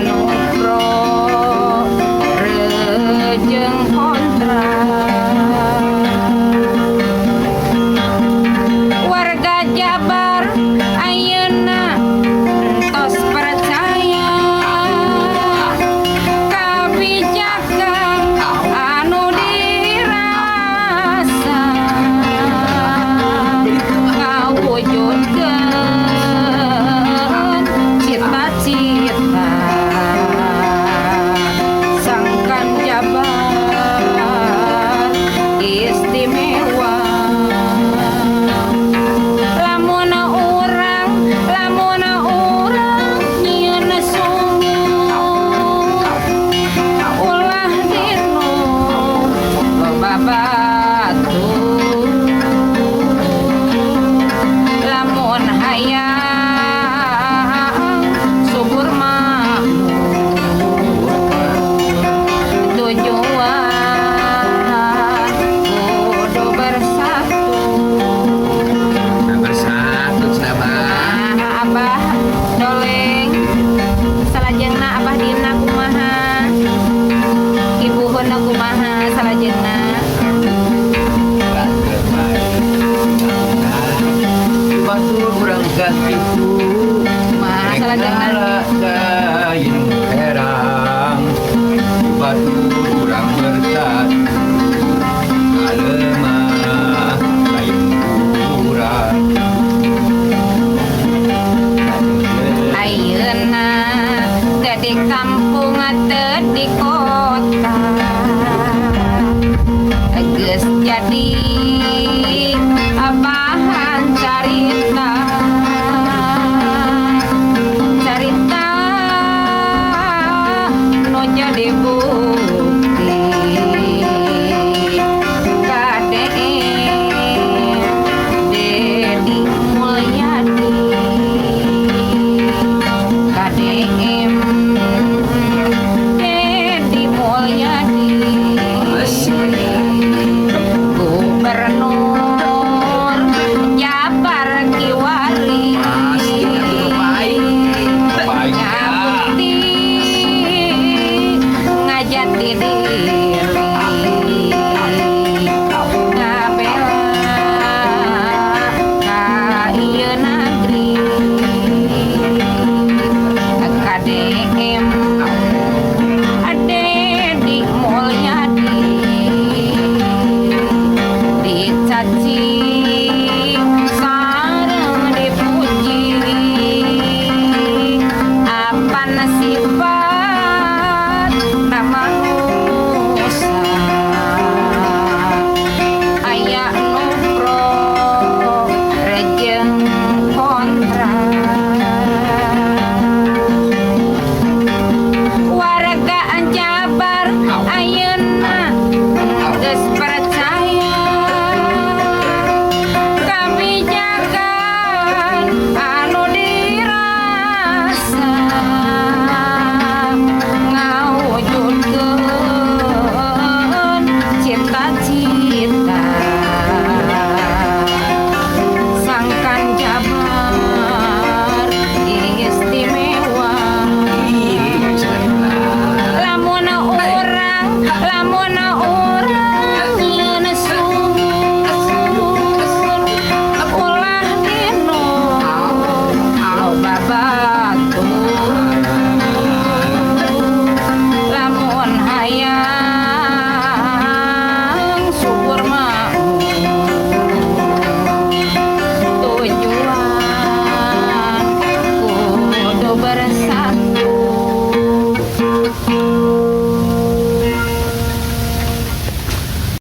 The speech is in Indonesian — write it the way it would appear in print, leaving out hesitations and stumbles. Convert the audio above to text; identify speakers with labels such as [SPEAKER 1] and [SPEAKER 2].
[SPEAKER 1] manukro rejeng kontra warga Jabar ayeuna tos percaya kabijakan anu dirasa ngawujudkeun cita-cita sangkan Jabar istimewa lamun urang nyieun sungguh ulah dinu loba batu lamun hayang subur makmur tujuan kudu bersatu
[SPEAKER 2] bersatu sahabat.
[SPEAKER 1] nah abah doleng salajengna abah dina kumaha ibuhun kumaha salajengna
[SPEAKER 2] Batur kurang gantiku
[SPEAKER 1] kumaha salajengna
[SPEAKER 2] kain herang Batur kurang bersatu alemah kain kurang
[SPEAKER 1] ayeuna teu di kampung teu di kota geus jadi bahan carita nu jadi buku